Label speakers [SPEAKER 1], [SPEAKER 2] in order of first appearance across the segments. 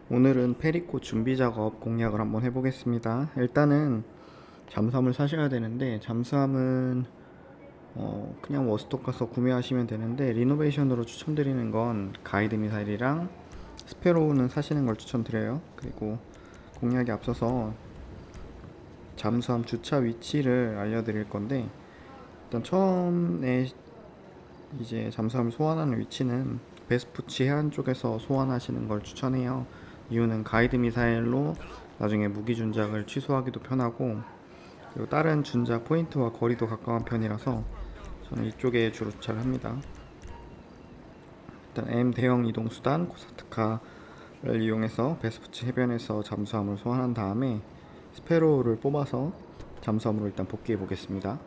[SPEAKER 1] 오늘은 페리코 준비 작업 공략을 한번 해보겠습니다. 일단은 잠수함을 사셔야 되는데, 잠수함은 그냥 워스톱 가서 구매하시면 되는데, 리노베이션으로 추천드리는 건 가이드 미사일이랑 스페로우는 사시는 걸 추천드려요. 그리고 공략에 앞서서 잠수함 주차 위치를 알려드릴 건데, 일단 처음에 이제 잠수함을 소환하는 위치는 베스푸치 해안 쪽에서 소환하시는 걸 추천해요. 이유는 가이드 미사일로 나중에 무기 준작을 취소하기도 편하고, 그리고 다른 준작 포인트와 거리도 가까운 편이라서 저는 이쪽에 주로 주차를 합니다. 일단 M 대형 이동수단 코사트카를 이용해서 베스푸치 해변에서 잠수함을 소환한 다음에 스페로우를 뽑아서 잠수함으로 일단 복귀해 보겠습니다.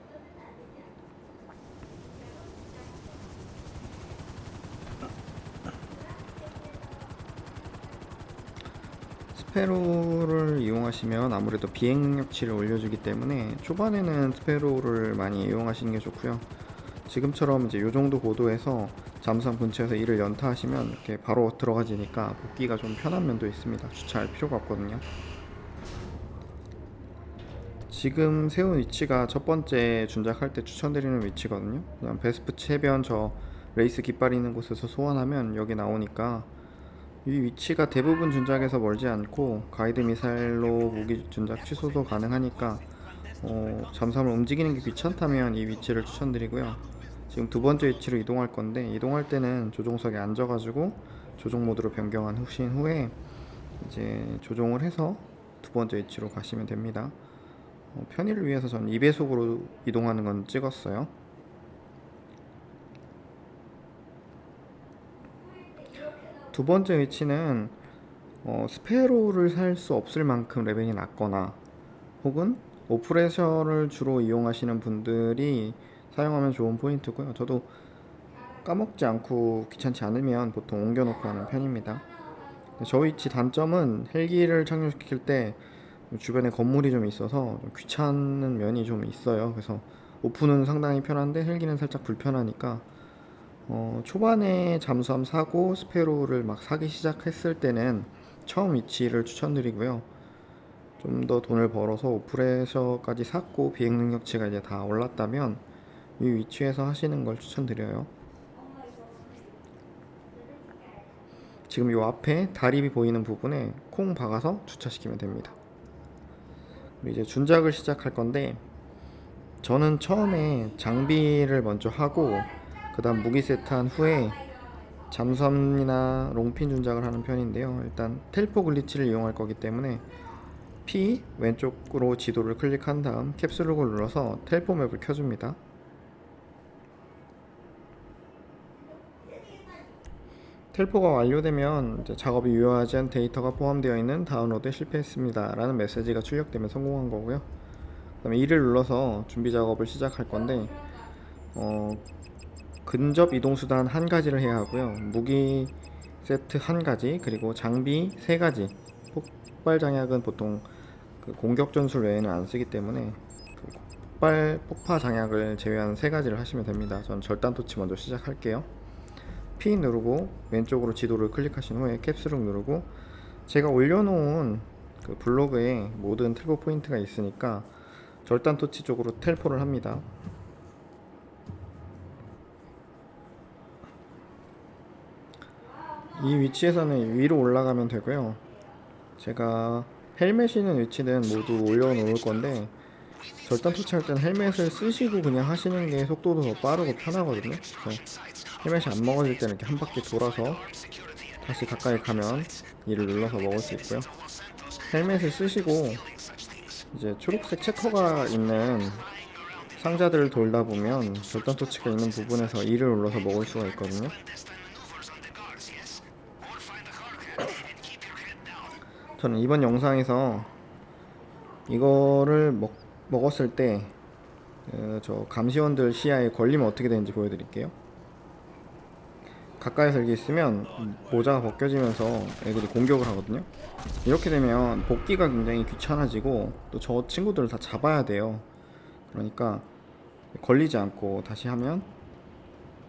[SPEAKER 1] 스페로를 이용하시면 아무래도 비행 능력치를 올려주기 때문에 초반에는 스페로를 많이 이용하시는 게 좋고요. 지금처럼 이제 요 정도 고도에서 잠수함 근처에서 일을 연타하시면 이렇게 바로 들어가지니까 복귀가 좀 편한 면도 있습니다. 주차할 필요가 없거든요. 지금 세운 위치가 첫 번째 준작할 때 추천드리는 위치거든요. 그냥 베스푸치 해변 저 레이스 깃발 있는 곳에서 소환하면 여기 나오니까 이 위치가 대부분 준작에서 멀지 않고 가이드 미사일로 무기 준작 취소도 가능하니까 잠수함을 움직이는 게 귀찮다면 이 위치를 추천드리고요. 지금 두 번째 위치로 이동할 건데, 이동할 때는 조종석에 앉아가지고 조종 모드로 변경한 후에 이제 조종을 해서 두 번째 위치로 가시면 됩니다. 편의를 위해서 전 2배속으로 이동하는 건 찍었어요. 두 번째 위치는 스페로를 살 수 없을 만큼 레벨이 낮거나, 혹은 오프레셔를 주로 이용하시는 분들이 사용하면 좋은 포인트고요. 저도 까먹지 않고 귀찮지 않으면 보통 옮겨놓고 하는 편입니다. 저 위치 단점은 헬기를 착륙시킬 때 주변에 건물이 좀 있어서 좀 귀찮은 면이 좀 있어요. 그래서 오픈은 상당히 편한데 헬기는 살짝 불편하니까 초반에 잠수함 사고 스페로를 막 사기 시작했을 때는 처음 위치를 추천드리고요. 좀 더 돈을 벌어서 오프레셔까지 샀고 비행 능력치가 이제 다 올랐다면 이 위치에서 하시는 걸 추천드려요. 지금 이 앞에 다리 보이는 부분에 콩 박아서 주차시키면 됩니다. 이제 준작을 시작할 건데, 저는 처음에 장비를 먼저 하고 그 다음 무기 세트한 후에 잠수함이나 롱핀 준작을 하는 편인데요. 일단 텔포 글리치를 이용할 거기 때문에 P 왼쪽으로 지도를 클릭한 다음 캡슐록을 눌러서 텔포 맵을 켜줍니다. 텔포가 완료되면 이제 작업이 유효하지 않은 데이터가 포함되어 있는 다운로드에 실패했습니다 라는 메시지가 출력되면 성공한 거고요. 그 다음에 2를 눌러서 준비 작업을 시작할 건데, 근접 이동수단 한 가지를 해야 하고요. 무기 세트 한 가지, 그리고 장비 세 가지. 폭발 장약은 보통 그 공격 전술 외에는 안 쓰기 때문에 그 폭파 장약을 제외한 세 가지를 하시면 됩니다. 전 절단 토치 먼저 시작할게요. P 누르고 왼쪽으로 지도를 클릭하신 후에 캡슐을 누르고, 제가 올려놓은 그 블로그에 모든 텔포 포인트가 있으니까 절단 토치 쪽으로 텔포를 합니다. 이 위치에서는 위로 올라가면 되고요. 제가 헬멧이 있는 위치는 모두 올려놓을 건데, 절단 토치할 때는 헬멧을 쓰시고 그냥 하시는 게 속도도 더 빠르고 편하거든요. 그래서 헬멧이 안 먹어질 때는 이렇게 한 바퀴 돌아서 다시 가까이 가면 이를 눌러서 먹을 수 있고요. 헬멧을 쓰시고 이제 초록색 체커가 있는 상자들을 돌다 보면 절단 토치가 있는 부분에서 이를 눌러서 먹을 수가 있거든요. 저는 이번 영상에서 이거를 먹었을 때 저 감시원들 시야에 걸리면 어떻게 되는지 보여드릴게요. 가까이서 이렇게 있으면 모자가 벗겨지면서 애들이 공격을 하거든요. 이렇게 되면 복귀가 굉장히 귀찮아지고 또 저 친구들을 다 잡아야 돼요. 그러니까 걸리지 않고 다시 하면,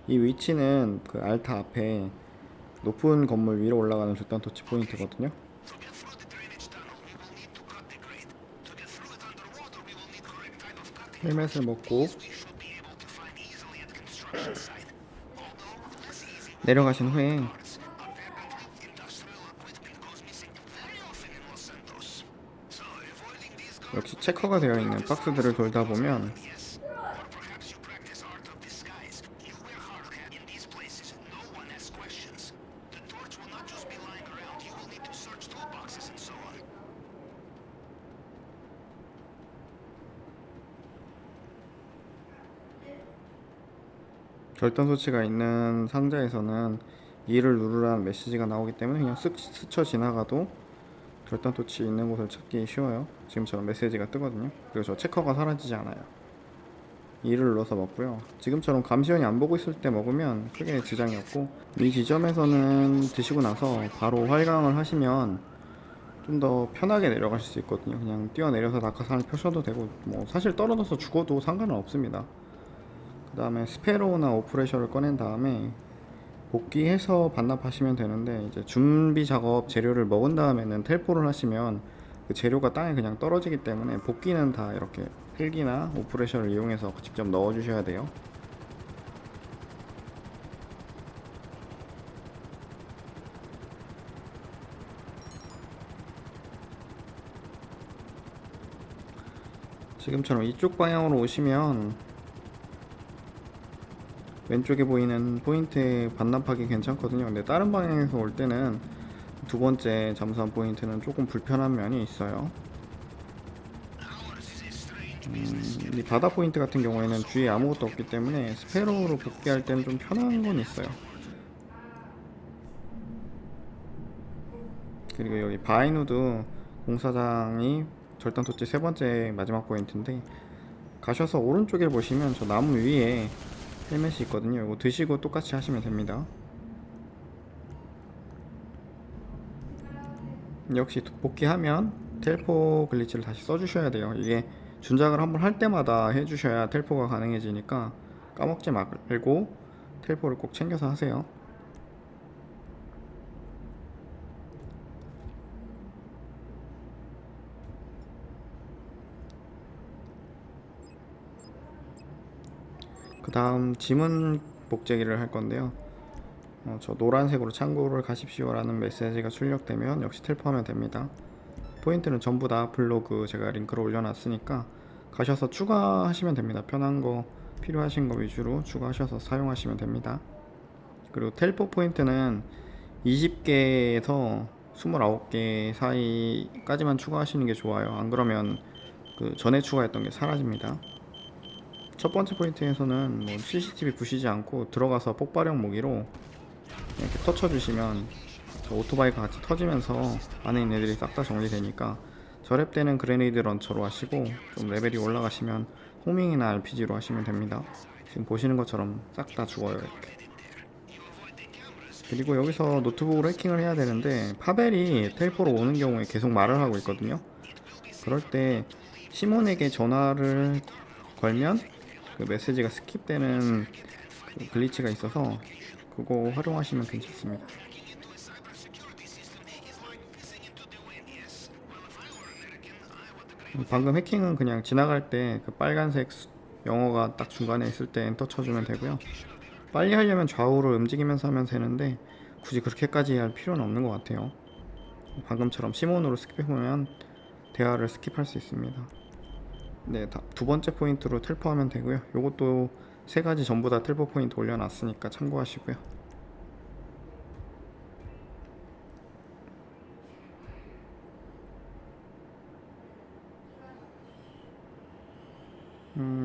[SPEAKER 1] 이 위치는 그 알타 앞에 높은 건물 위로 올라가는 절단 토치 포인트거든요. 헬멧을 먹고 내려가신 후에 역시 체커가 되어 있는 박스들을 돌다 보면 절단 소치가 있는 상자에서는 2를 누르라는 메시지가 나오기 때문에 그냥 쓱 스쳐 지나가도 절단 토치 있는 곳을 찾기 쉬워요. 지금처럼 메시지가 뜨거든요. 그리고 저 체커가 사라지지 않아요. 2를 눌러서 먹고요. 지금처럼 감시원이 안 보고 있을 때 먹으면 크게 지장이 없고, 이 지점에서는 드시고 나서 바로 활강을 하시면 좀 더 편하게 내려가실 수 있거든요. 그냥 뛰어내려서 낙하산을 펴셔도 되고, 뭐 사실 떨어져서 죽어도 상관은 없습니다. 그 다음에 스페로우나 오프레셔를 꺼낸 다음에 복귀해서 반납하시면 되는데, 이제 준비 작업 재료를 먹은 다음에는 텔포를 하시면 그 재료가 땅에 그냥 떨어지기 때문에 복귀는 다 이렇게 헬기나 오프레셔를 이용해서 직접 넣어 주셔야 돼요. 지금처럼 이쪽 방향으로 오시면 왼쪽에 보이는 포인트에 반납하기 괜찮거든요. 근데 다른 방향에서 올 때는 두 번째 잠수함 포인트는 조금 불편한 면이 있어요. 이 바다 포인트 같은 경우에는 주위에 아무것도 없기 때문에 스페로우로 복귀할 때는 좀 편한 건 있어요. 그리고 여기 바이누드 공사장이 절단 토치 세 번째 마지막 포인트인데, 가셔서 오른쪽에 보시면 저 나무 위에 헬멧이 있거든요. 이거 드시고 똑같이 하시면 됩니다. 역시 복귀하면 텔포 글리치를 다시 써주셔야 돼요. 이게 준작을 한번 할 때마다 해주셔야 텔포가 가능해지니까 까먹지 말고 텔포를 꼭 챙겨서 하세요. 그 다음 지문 복제기를 할 건데요. 저 노란색으로 창고를 가십시오 라는 메시지가 출력되면 역시 텔포하면 됩니다. 포인트는 전부 다 블로그 제가 링크로 올려놨으니까 가셔서 추가하시면 됩니다. 편한 거 필요하신 거 위주로 추가하셔서 사용하시면 됩니다. 그리고 텔포 포인트는 20개에서 29개 사이까지만 추가하시는 게 좋아요. 안 그러면 그 전에 추가했던 게 사라집니다. 첫 번째 포인트에서는 뭐 CCTV 부시지 않고 들어가서 폭발형 무기로 이렇게 터쳐주시면 저 오토바이가 같이 터지면서 안에 있는 애들이 싹 다 정리되니까, 저랩되는 그레네이드 런처로 하시고 좀 레벨이 올라가시면 호밍이나 RPG로 하시면 됩니다. 지금 보시는 것처럼 싹 다 죽어요 이렇게. 그리고 여기서 노트북으로 해킹을 해야 되는데, 파벨이 텔포로 오는 경우에 계속 말을 하고 있거든요. 그럴 때 시몬에게 전화를 걸면 그 메시지가 스킵되는 그 글리치가 있어서 그거 활용하시면 괜찮습니다. 방금 해킹은 그냥 지나갈 때 그 빨간색 영어가 딱 중간에 있을 때 엔터 쳐주면 되고요. 빨리 하려면 좌우로 움직이면서 하면 되는데 굳이 그렇게까지 할 필요는 없는 것 같아요. 방금처럼 시몬으로 스킵해보면 대화를 스킵할 수 있습니다. 네, 두 번째 포인트로 텔포하면 되고요. 요것도 세 가지 전부 다 텔포 포인트 올려놨으니까 참고하시고요.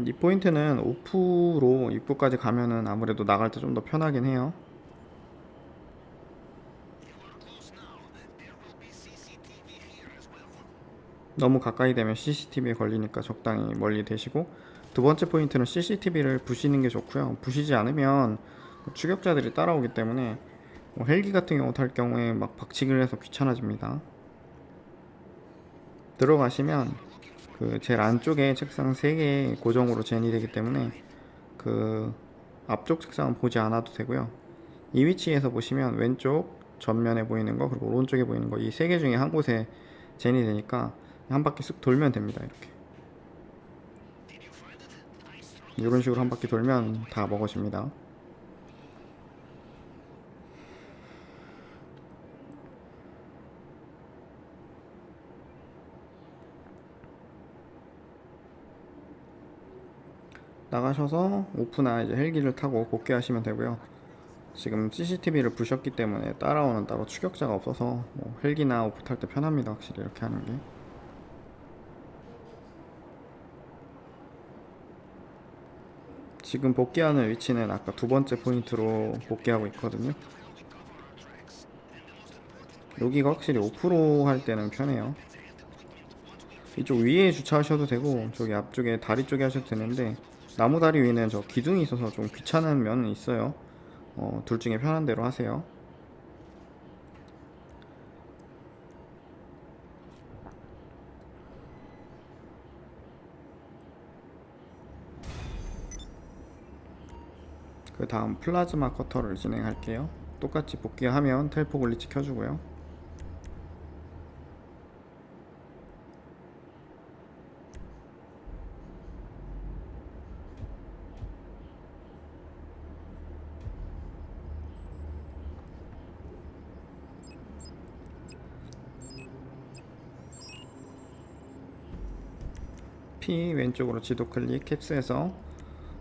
[SPEAKER 1] 이 포인트는 오프로 입구까지 가면은 아무래도 나갈 때 좀 더 편하긴 해요. 너무 가까이 되면 CCTV에 걸리니까 적당히 멀리 대시고, 두 번째 포인트는 CCTV를 부시는 게 좋고요. 부시지 않으면 추격자들이 따라오기 때문에 뭐 헬기 같은 경우 탈 경우에 막 박치기를 해서 귀찮아집니다. 들어가시면 그 제일 안쪽에 책상 3개 고정으로 젠이 되기 때문에 그 앞쪽 책상은 보지 않아도 되고요. 이 위치에서 보시면 왼쪽 전면에 보이는 거, 그리고 오른쪽에 보이는 거, 이 3개 중에 한 곳에 젠이 되니까 한 바퀴 쓱 돌면 됩니다. 이렇게. 이런 식으로 한 바퀴 돌면 다 먹어집니다. 나가셔서 오프나 이제 헬기를 타고 복귀하시면 되고요. 지금 CCTV를 부셨기 때문에 따라오는 따로 추격자가 없어서 뭐 헬기나 오프 탈 때 편합니다. 확실히 이렇게 하는 게. 지금 복귀하는 위치는 아까 두 번째 포인트로 복귀하고 있거든요. 여기가 확실히 오프로 할 때는 편해요. 이쪽 위에 주차하셔도 되고 저기 앞쪽에 다리 쪽에 하셔도 되는데 나무 다리 위에는 저 기둥이 있어서 좀 귀찮은 면은 있어요. 둘 중에 편한 대로 하세요. 그 다음 플라즈마 커터를 진행할게요. 똑같이 복귀하면 텔포 글리치 켜주고요. P 왼쪽으로 지도 클릭 캡스에서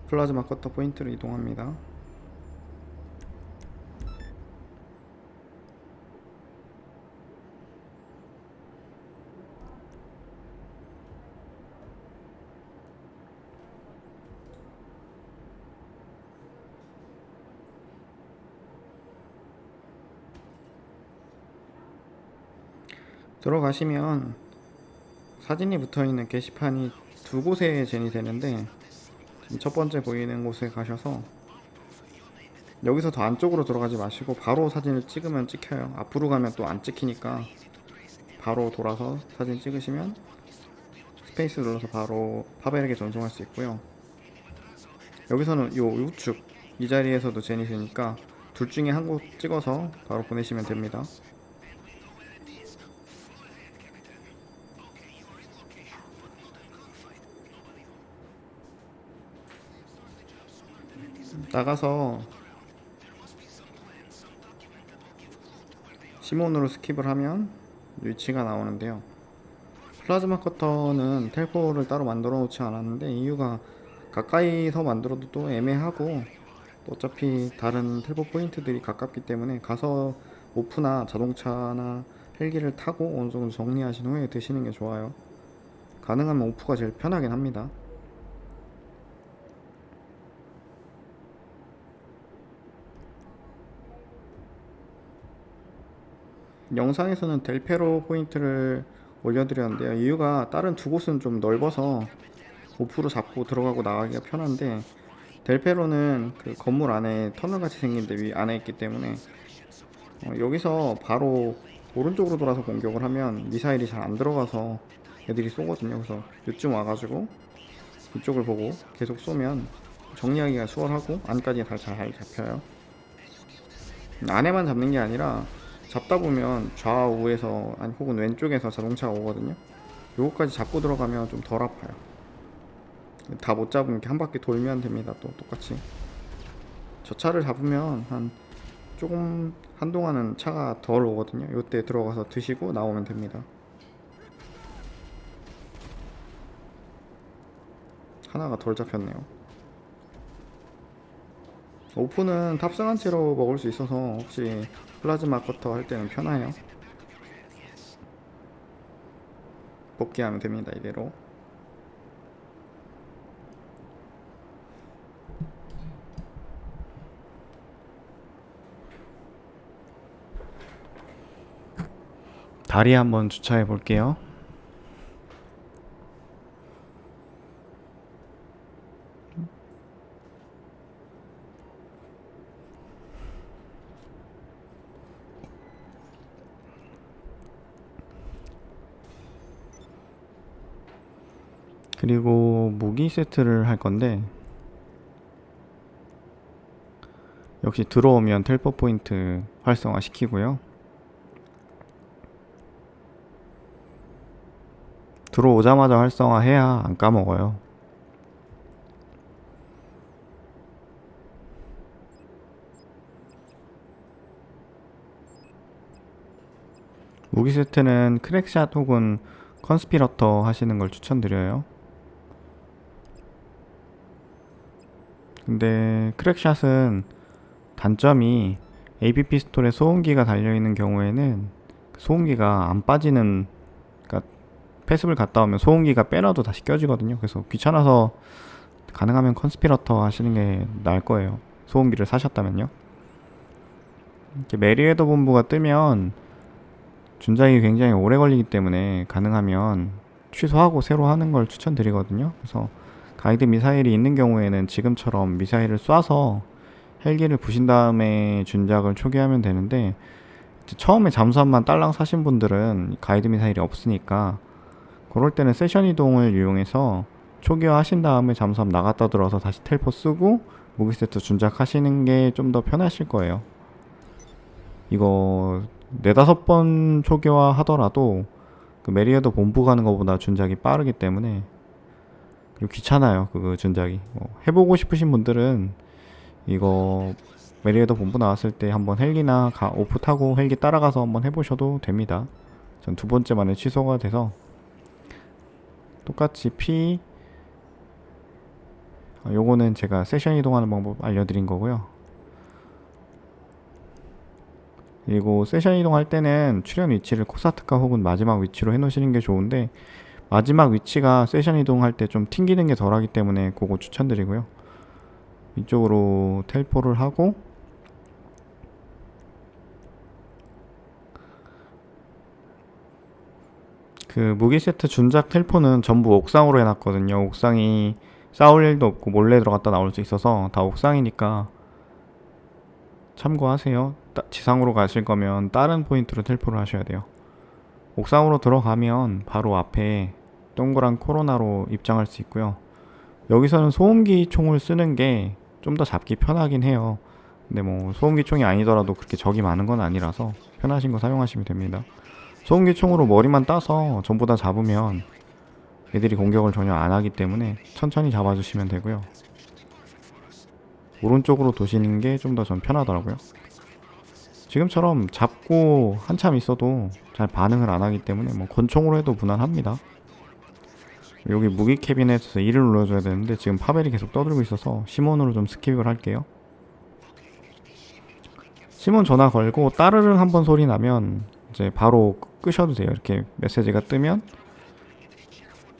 [SPEAKER 1] 플라즈마 커터 포인트로 이동합니다. 들어가시면 사진이 붙어있는 게시판이 두 곳에 젠이 되는데 첫 번째 보이는 곳에 가셔서 여기서 더 안쪽으로 들어가지 마시고 바로 사진을 찍으면 찍혀요. 앞으로 가면 또 안 찍히니까 바로 돌아서 사진 찍으시면 스페이스 눌러서 바로 파벨에게 전송할 수 있고요. 여기서는 요 우측 이 자리에서도 젠이 되니까 둘 중에 한 곳 찍어서 바로 보내시면 됩니다. 나가서 시몬으로 스킵을 하면 위치가 나오는데요. 플라즈마 커터는 텔포를 따로 만들어 놓지 않았는데 이유가 가까이서 만들어도 또 애매하고 또 어차피 다른 텔포 포인트들이 가깝기 때문에 가서 오프나 자동차나 헬기를 타고 어느 정도 정리하신 후에 드시는 게 좋아요. 가능하면 오프가 제일 편하긴 합니다. 영상에서는 델페로 포인트를 올려드렸는데요. 이유가 다른 두 곳은 좀 넓어서 오프로 잡고 들어가고 나가기가 편한데 델페로는 그 건물 안에 터널 같이 생긴 데 위 안에 있기 때문에 여기서 바로 오른쪽으로 돌아서 공격을 하면 미사일이 잘 안 들어가서 애들이 쏘거든요. 그래서 이쯤 와가지고 이쪽을 보고 계속 쏘면 정리하기가 수월하고 안까지 잘 잡혀요. 안에만 잡는 게 아니라 잡다 보면 좌우에서 아니 혹은 왼쪽에서 자동차가 오거든요. 요거까지 잡고 들어가면 좀 덜 아파요. 다 못 잡으면 이렇게 한 바퀴 돌면 됩니다. 또 똑같이 저 차를 잡으면 한 조금 한동안은 차가 덜 오거든요. 요때 들어가서 드시고 나오면 됩니다. 하나가 덜 잡혔네요. 오프는 탑승한 채로 먹을 수 있어서 혹시 플라즈마 커터 할 때는 편해요. 복귀하면 됩니다. 이대로. 다리 한번 주차해 볼게요. 그리고 무기 세트를 할 건데 역시 들어오면 텔포 포인트 활성화 시키고요. 들어오자마자 활성화해야 안 까먹어요. 무기 세트는 크랙샷 혹은 컨스피러터 하시는 걸 추천드려요. 근데 크랙샷은 단점이 AP 피스톨에 소음기가 달려있는 경우에는 소음기가 안 빠지는, 그러니까 패습을 갔다 오면 소음기가 빼놔도 다시 껴지거든요. 그래서 귀찮아서 가능하면 컨스피러터 하시는 게 나을 거예요. 소음기를 사셨다면요. 이렇게 메리웨더 본부가 뜨면 준작이 굉장히 오래 걸리기 때문에 가능하면 취소하고 새로 하는 걸 추천드리거든요. 그래서 가이드 미사일이 있는 경우에는 지금처럼 미사일을 쏴서 헬기를 부신 다음에 준작을 초기화하면 되는데, 처음에 잠수함만 딸랑 사신 분들은 가이드 미사일이 없으니까 그럴 때는 세션 이동을 이용해서 초기화 하신 다음에 잠수함 나갔다 들어서 다시 텔포 쓰고 무기 세트 준작하시는 게 좀 더 편하실 거예요. 이거 네다섯 번 초기화 하더라도 그 메리어더 본부 가는 것보다 준작이 빠르기 때문에, 그리고 귀찮아요. 그 준작이 해보고 싶으신 분들은 이거 메리어더 본부 나왔을 때 한번 헬기나 오프 타고 헬기 따라가서 한번 해보셔도 됩니다. 전 두 번째 만에 취소가 돼서. 똑같이 요거는 제가 세션 이동하는 방법 알려드린 거고요. 그리고 세션 이동할 때는 출현 위치를 코사트카 혹은 마지막 위치로 해놓으시는 게 좋은데, 마지막 위치가 세션 이동할 때 좀 튕기는 게 덜하기 때문에 그거 추천드리고요. 이쪽으로 텔포를 하고, 그 무기 세트 준작 텔포는 전부 옥상으로 해놨거든요. 옥상이 싸울 일도 없고 몰래 들어갔다 나올 수 있어서 다 옥상이니까 참고하세요. 지상으로 가실 거면 다른 포인트로 텔포를 하셔야 돼요. 옥상으로 들어가면 바로 앞에 동그란 코로나로 입장할 수 있고요. 여기서는 소음기 총을 쓰는 게 좀 더 잡기 편하긴 해요. 근데 뭐 소음기 총이 아니더라도 그렇게 적이 많은 건 아니라서 편하신 거 사용하시면 됩니다. 소음기 총으로 머리만 따서 전부 다 잡으면 애들이 공격을 전혀 안 하기 때문에 천천히 잡아주시면 되고요. 오른쪽으로 도시는 게 좀 더 전 편하더라고요. 지금처럼 잡고 한참 있어도 잘 반응을 안 하기 때문에 뭐 권총으로 해도 무난합니다. 여기 무기 캐비넷에서 2를 눌러줘야 되는데 지금 파벨이 계속 떠들고 있어서 시몬으로 좀 스킵을 할게요. 시몬 전화 걸고 따르릉 한번 소리 나면 이제 바로 끄셔도 돼요. 이렇게 메시지가 뜨면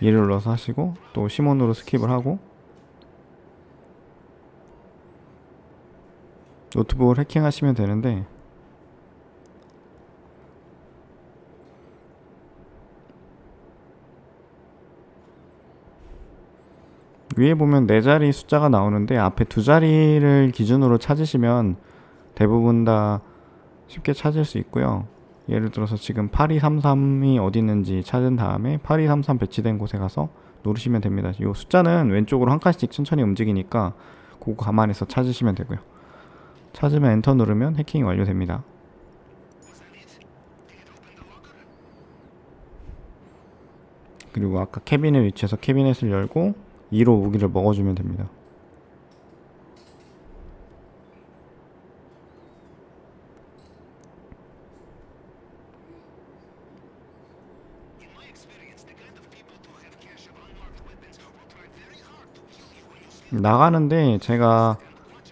[SPEAKER 1] 2를 눌러서 하시고 또 시몬으로 스킵을 하고, 노트북을 해킹하시면 되는데, 위에 보면 4자리 숫자가 나오는데 앞에 2자리를 기준으로 찾으시면 대부분 다 쉽게 찾을 수 있고요. 예를 들어서 지금 8233이 어디 있는지 찾은 다음에 8233 배치된 곳에 가서 누르시면 됩니다. 이 숫자는 왼쪽으로 한 칸씩 천천히 움직이니까 그거 감안해서 찾으시면 되고요. 찾으면 엔터 누르면 해킹이 완료됩니다. 그리고 아까 캐비넷 위치에서 캐비넷을 열고 2로 무기를 먹어주면 됩니다. 나가는데 제가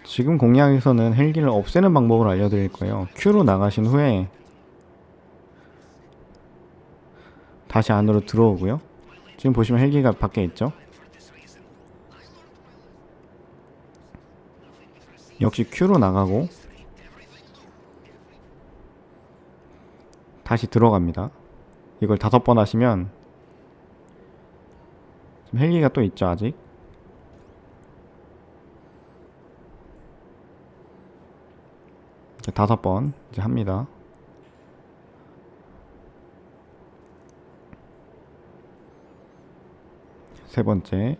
[SPEAKER 1] 지금 공략에서는 헬기를 없애는 방법을 알려드릴 거예요. Q로 나가신 후에 다시 안으로 들어오고요. 지금 보시면 헬기가 밖에 있죠. 역시 Q로 나가고 다시 들어갑니다. 이걸 5번 하시면 지금 헬기가 또 있죠. 아직 5번 이제 합니다. 세 번째,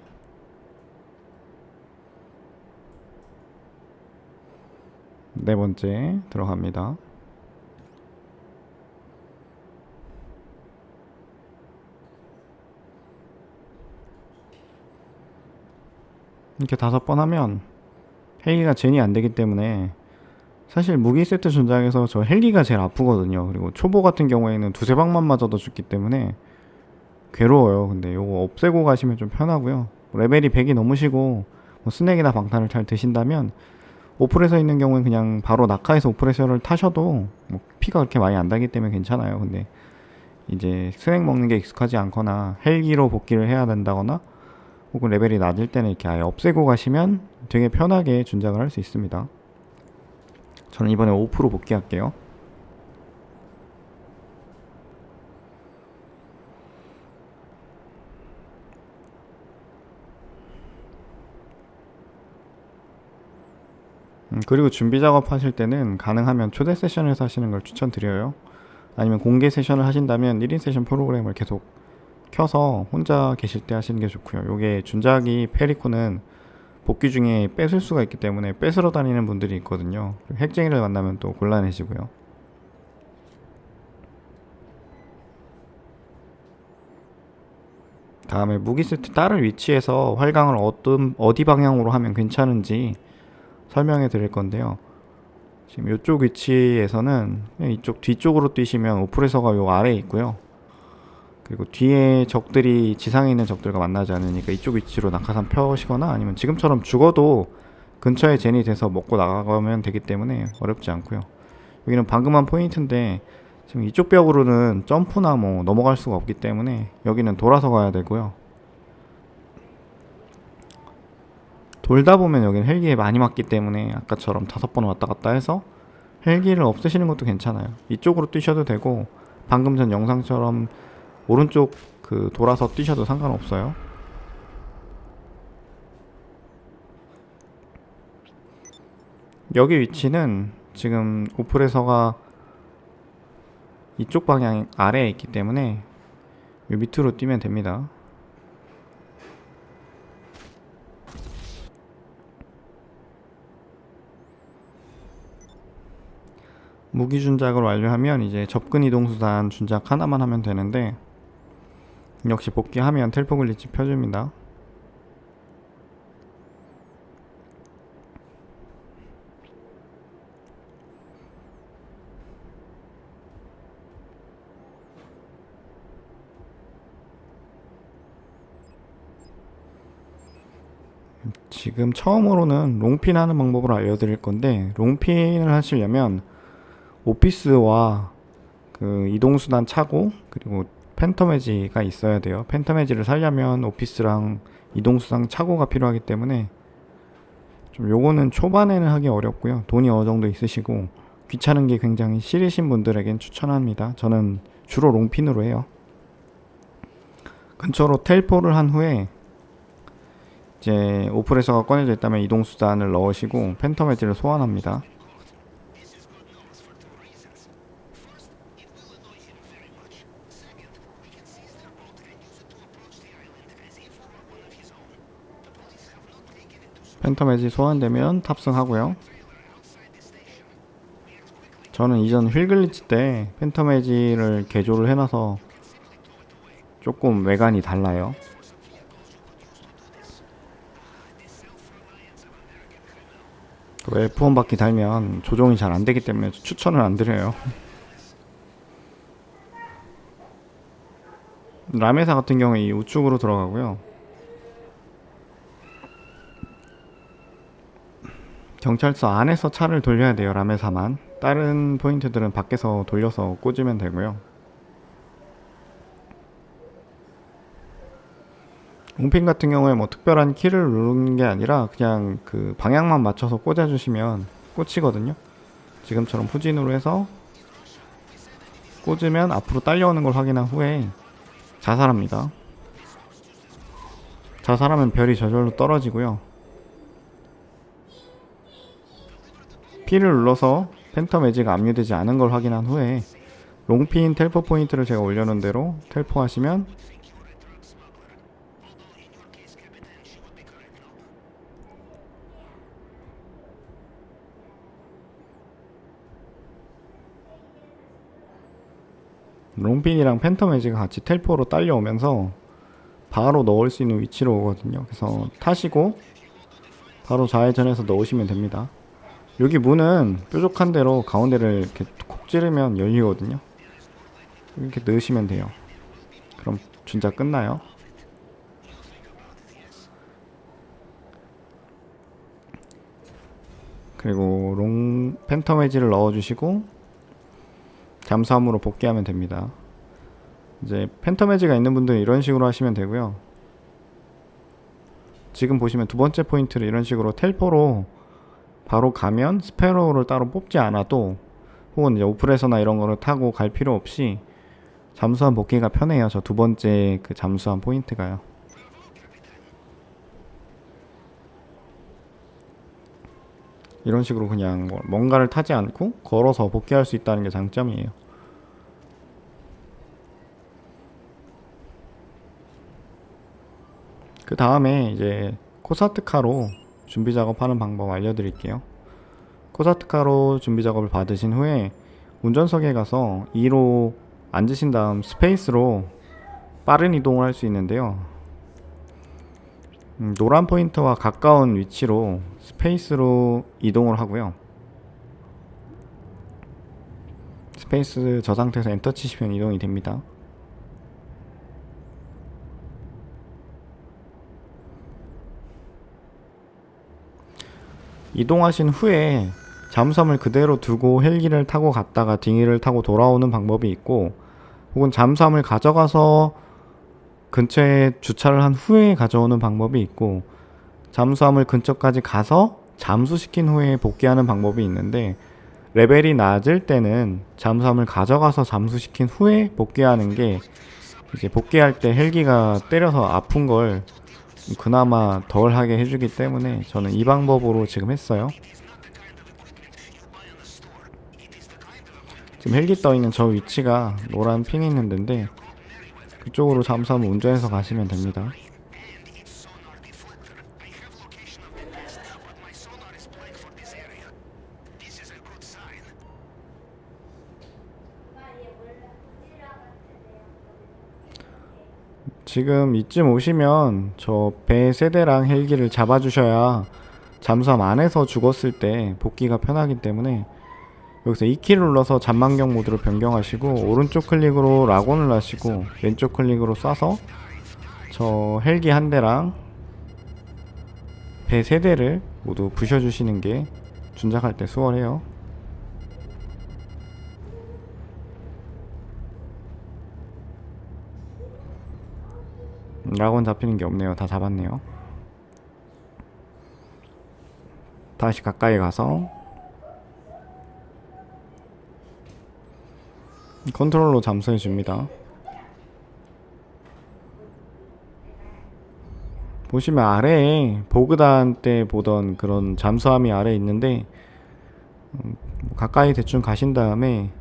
[SPEAKER 1] 네 번째 들어갑니다. 이렇게 5번 하면 헬기가 젠이 안 되기 때문에 사실 무기 세트 전장에서 저 헬기가 제일 아프거든요. 그리고 초보 같은 경우에는 두세 방만 맞아도 죽기 때문에 괴로워요. 근데 요거 없애고 가시면 좀 편하고요. 레벨이 100이 넘으시고 뭐 스낵이나 방탄을 잘 드신다면 오프레서 있는 경우는 그냥 바로 낙하해서 오프레서를 타셔도 뭐 피가 그렇게 많이 안 나기 때문에 괜찮아요. 근데 이제 스낵 먹는 게 익숙하지 않거나 헬기로 복귀를 해야 된다거나 혹은 레벨이 낮을 때는 이렇게 아예 없애고 가시면 되게 편하게 준작을 할 수 있습니다. 저는 이번에 5% 복귀할게요. 그리고 준비 작업 하실 때는 가능하면 초대 세션에서 하시는 걸 추천드려요. 아니면 공개 세션을 하신다면 1인 세션 프로그램을 계속 켜서 혼자 계실 때 하시는 게 좋고요. 요게 준작이 페리코는 복귀 중에 뺏을 수가 있기 때문에 뺏으러 다니는 분들이 있거든요. 핵쟁이를 만나면 또 곤란해지고요. 다음에 무기 세트 다른 위치에서 활강을 어디 방향으로 하면 괜찮은지 설명해 드릴 건데요. 지금 이쪽 위치에서는 이쪽 뒤쪽으로 뛰시면 오프레서가 요 아래에 있고요. 그리고 뒤에 적들이 지상에 있는 적들과 만나지 않으니까 이쪽 위치로 낙하산 펴시거나 아니면 지금처럼 죽어도 근처에 젠이 돼서 먹고 나가면 되기 때문에 어렵지 않고요. 여기는 방금 한 포인트인데 지금 이쪽 벽으로는 점프나 뭐 넘어갈 수가 없기 때문에 여기는 돌아서 가야 되고요. 돌다 보면 여기는 헬기에 많이 맞기 때문에 아까처럼 5번 왔다 갔다 해서 헬기를 없애시는 것도 괜찮아요. 이쪽으로 뛰셔도 되고 방금 전 영상처럼 오른쪽 돌아서 뛰셔도 상관없어요. 여기 위치는 지금 오프레서가 이쪽 방향 아래에 있기 때문에 밑으로 뛰면 됩니다. 무기 준작을 완료하면 이제 접근 이동 수단 준작 하나만 하면 되는데 역시 복귀하면 텔포 글리치 펴줍니다. 지금 처음으로는 롱핀 하는 방법을 알려드릴 건데 롱핀을 하시려면 오피스와 이동수단 차고 그리고 팬텀 에지가 있어야 돼요. 팬텀 에지를 살려면 오피스랑 이동수단 차고가 필요하기 때문에 좀 요거는 초반에는 하기 어렵고요. 돈이 어느 정도 있으시고 귀찮은 게 굉장히 싫으신 분들에겐 추천합니다. 저는 주로 롱핀으로 해요. 근처로 텔포를 한 후에 이제 오프레서가 꺼내져 있다면 이동수단을 넣으시고 팬텀 에지를 소환합니다. 팬텀 에지 소환되면 탑승하고요. 저는 이전 휠 글리치 때 팬텀 에지를 개조를 해놔서 조금 외관이 달라요. F1 바퀴 달면 조종이 잘 안되기 때문에 추천을 안드려요. 라메사 같은 경우에 이 우측으로 들어가고요. 경찰서 안에서 차를 돌려야 돼요. 라메사만. 다른 포인트들은 밖에서 돌려서 꽂으면 되고요. 옹핀 같은 경우에 뭐 특별한 키를 누르는 게 아니라 그냥 방향만 맞춰서 꽂아주시면 꽂히거든요. 지금처럼 후진으로 해서 꽂으면 앞으로 딸려오는 걸 확인한 후에 자살합니다. 자살하면 별이 저절로 떨어지고요. P를 눌러서 팬텀 에지가 압류되지 않은 걸 확인한 후에 롱핀 텔포 포인트를 제가 올려놓은 대로 텔포 하시면 롱핀이랑 팬텀 에지가 같이 텔포로 딸려오면서 바로 넣을 수 있는 위치로 오거든요. 그래서 타시고 바로 좌회전해서 넣으시면 됩니다. 여기 문은 뾰족한 대로 가운데를 이렇게 콕 찌르면 열리거든요. 이렇게 넣으시면 돼요. 그럼 진짜 끝나요. 그리고 롱 팬텀 웨지를 넣어주시고 잠수함으로 복귀하면 됩니다. 이제 팬텀 웨지가 있는 분들은 이런 식으로 하시면 되고요. 지금 보시면 두 번째 포인트를 이런 식으로 텔포로 바로 가면 스페로우를 따로 뽑지 않아도, 혹은 이제 오프레서나 이런 거를 타고 갈 필요 없이 잠수함 복귀가 편해요. 저 두 번째 그 잠수함 포인트가요. 이런 식으로 그냥 뭔가를 타지 않고 걸어서 복귀할 수 있다는 게 장점이에요. 그 다음에 이제 코사트카로 준비 작업하는 방법 알려드릴게요. 코사트카로 준비 작업을 받으신 후에 운전석에 가서 2로 앉으신 다음 스페이스로 빠른 이동을 할 수 있는데요. 노란 포인트와 가까운 위치로 스페이스로 이동을 하고요. 스페이스 저 상태에서 엔터 치시면 이동이 됩니다. 이동하신 후에 잠수함을 그대로 두고 헬기를 타고 갔다가 딩이를 타고 돌아오는 방법이 있고, 혹은 잠수함을 가져가서 근처에 주차를 한 후에 가져오는 방법이 있고, 잠수함을 근처까지 가서 잠수시킨 후에 복귀하는 방법이 있는데, 레벨이 낮을 때는 잠수함을 가져가서 잠수시킨 후에 복귀하는 게 이제 복귀할 때 헬기가 때려서 아픈 걸 그나마 덜 하게 해주기 때문에 저는 이 방법으로 지금 했어요. 지금 헬기 떠있는 저 위치가 노란 핑이 있는 데인데, 그쪽으로 잠수함을 운전해서 가시면 됩니다. 지금 이쯤 오시면 저 배 세대랑 헬기를 잡아주셔야 잠수함 안에서 죽었을 때 복귀가 편하기 때문에, 여기서 2키를 눌러서 잔망경 모드로 변경하시고 오른쪽 클릭으로 락온을 하시고 왼쪽 클릭으로 쏴서 저 헬기 한 대랑 배 세 대를 모두 부셔주시는 게 준작할 때 수월해요. 락온 잡히는 게 없네요. 다 잡았네요. 다시 가까이 가서 컨트롤로 잠수해 줍니다. 보시면 아래에 보그단 때 보던 그런 잠수함이 아래에 있는데, 가까이 대충 가신 다음에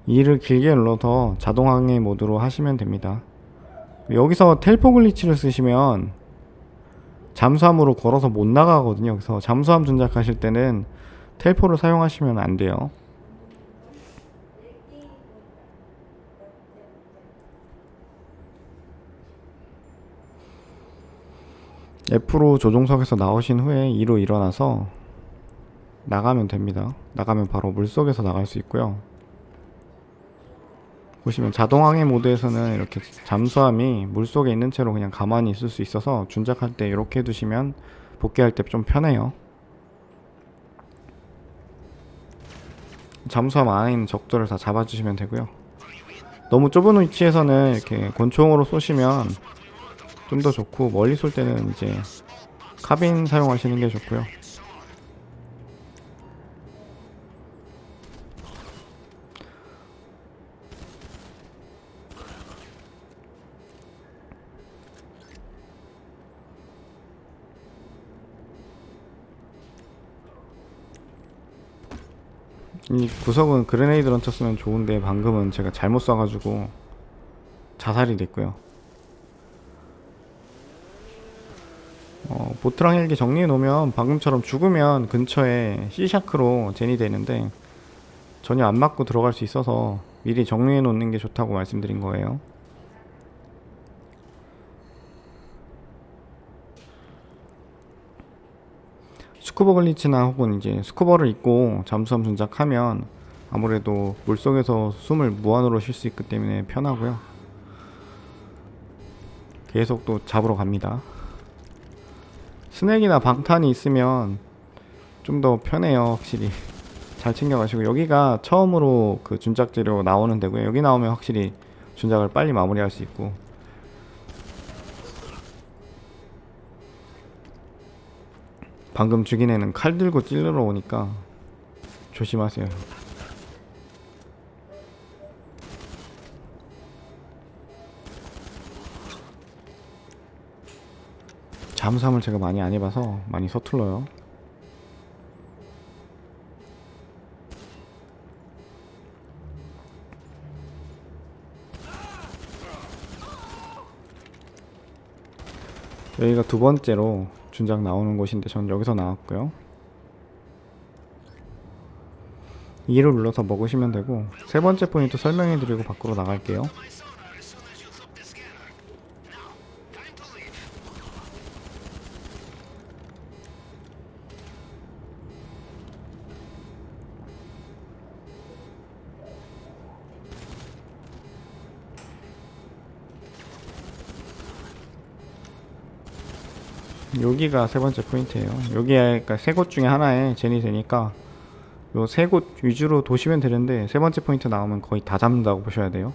[SPEAKER 1] 2를 길게 눌러서 자동 항해 모드로 하시면 됩니다. 여기서 텔포 글리치를 쓰시면 잠수함으로 걸어서 못 나가거든요. 그래서 잠수함 준작하실 때는 텔포를 사용하시면 안 돼요. F로 조종석에서 나오신 후에 2로 일어나서 나가면 됩니다. 나가면 바로 물속에서 나갈 수 있고요. 보시면 자동항해 모드에서는 이렇게 잠수함이 물속에 있는 채로 그냥 가만히 있을 수 있어서 준작할 때 이렇게 해두시면 복귀할 때 좀 편해요. 잠수함 안에 있는 적들을 다 잡아주시면 되고요. 너무 좁은 위치에서는 이렇게 권총으로 쏘시면 좀 더 좋고, 멀리 쏠 때는 이제 카빈 사용하시는 게 좋고요. 이 구석은 그레네이드 런처 쓰면 좋은데 방금은 제가 잘못 쏴가지고 자살이 됐고요. 보트랑 헬기 정리해 놓으면 방금처럼 죽으면 근처에 C샤크로 젠이 되는데 전혀 안 맞고 들어갈 수 있어서 미리 정리해 놓는 게 좋다고 말씀드린 거예요. 스쿠버 글리치나 혹은 이제 스쿠버를 입고 잠수함 순작하면 아무래도 물속에서 숨을 무한으로 쉴 수 있기 때문에 편하고요. 계속 또 잡으러 갑니다. 스낵이나 방탄이 있으면 좀 더 편해요. 확실히 잘 챙겨가시고, 여기가 처음으로 그 준작 재료 나오는 데고요. 여기 나오면 확실히 준작을 빨리 마무리할 수 있고. 방금 죽인 애는 칼 들고 찔러러 오니까 조심하세요. 잠수함을 제가 많이 안 해봐서 많이 서툴러요. 여기가 두 번째로 준작 나오는 곳인데 전 여기서 나왔고요. 2를 눌러서 먹으시면 되고, 세 번째 포인트 설명해드리고 밖으로 나갈게요. 여기가 세 번째 포인트예요. 여기가 그러니까 세 곳 중에 하나에 젠이 되니까 요 세 곳 위주로 도시면 되는데, 세 번째 포인트 나오면 거의 다 잡는다고 보셔야 돼요.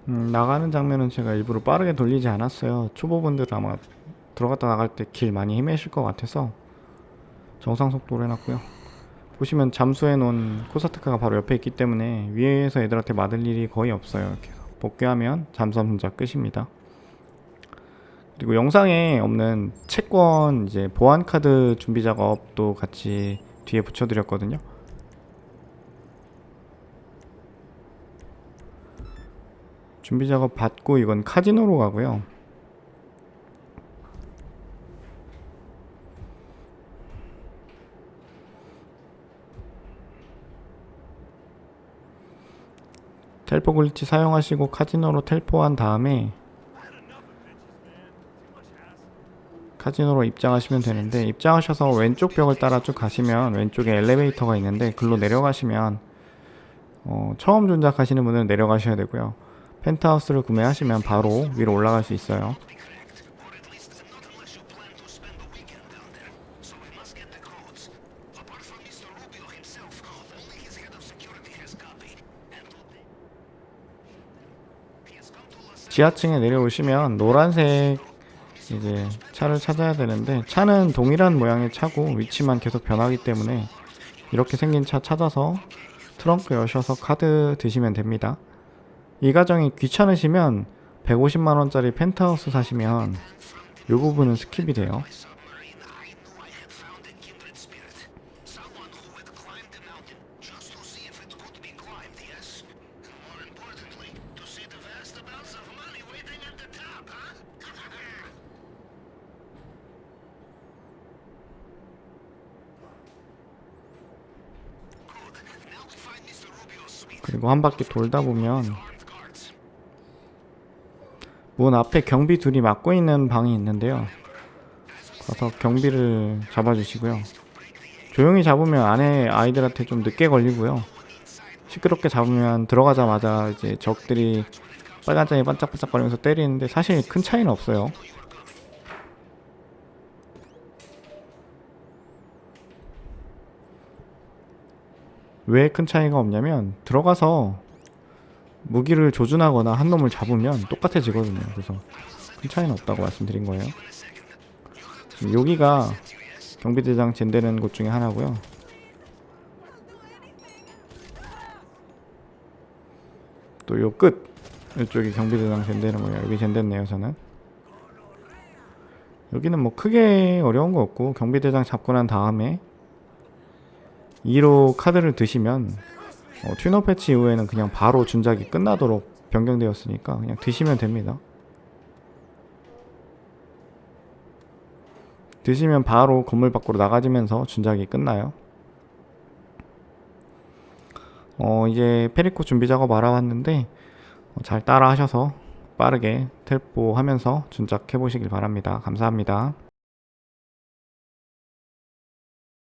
[SPEAKER 1] 나가는 장면은 제가 일부러 빠르게 돌리지 않았어요. 초보분들 아마 들어갔다 나갈 때 길 많이 헤매실 것 같아서 정상 속도로 해놨고요. 보시면 잠수해 놓은 코사트카가 바로 옆에 있기 때문에 위에서 애들한테 맞을 일이 거의 없어요. 이렇게 복귀하면 잠수함 순작 끝입니다. 그리고 영상에 없는 채권 이제 보안 카드 준비 작업도 같이 뒤에 붙여드렸거든요. 준비 작업 받고 이건 카지노로 가고요. 텔포 글리치 사용하시고 카지노로 텔포한 다음에 카지노로 입장하시면 되는데, 입장하셔서 왼쪽 벽을 따라 쭉 가시면 왼쪽에 엘리베이터가 있는데 글로 내려가시면 처음 준작하시는 분은 내려가셔야 되고요. 펜트하우스를 구매하시면 바로 위로 올라갈 수 있어요. 지하층에 내려오시면 노란색 이제 차를 찾아야 되는데, 차는 동일한 모양의 차고 위치만 계속 변하기 때문에 이렇게 생긴 차 찾아서 트렁크 여셔서 카드 드시면 됩니다. 이 과정이 귀찮으시면 150만원짜리 펜트하우스 사시면 이 부분은 스킵이 돼요. 그리고 한 바퀴 돌다 보면 문 앞에 경비 둘이 맡고 있는 방이 있는데요. 가서 경비를 잡아주시고요. 조용히 잡으면 안에 아이들한테 좀 늦게 걸리고요. 시끄럽게 잡으면 들어가자마자 이제 적들이 빨간장이 반짝반짝거리면서 때리는데 사실 큰 차이는 없어요. 왜 큰 차이가 없냐면, 들어가서 무기를 조준하거나 한 놈을 잡으면 똑같아지거든요. 그래서 큰 차이는 없다고 말씀드린 거예요. 여기가 경비대장 젠되는 곳 중에 하나고요. 또 요 끝, 이쪽이 경비대장 젠되는 거예요. 여기 젠됐네요 저는. 여기는 뭐 크게 어려운 거 없고, 경비대장 잡고 난 다음에 2로 카드를 드시면 튜너 패치 이후에는 그냥 바로 준작이 끝나도록 변경되었으니까 그냥 드시면 됩니다. 드시면 바로 건물 밖으로 나가지면서 준작이 끝나요. 이제 페리코 준비 작업 알아봤는데 잘 따라 하셔서 빠르게 텔포 하면서 준작 해보시길 바랍니다. 감사합니다.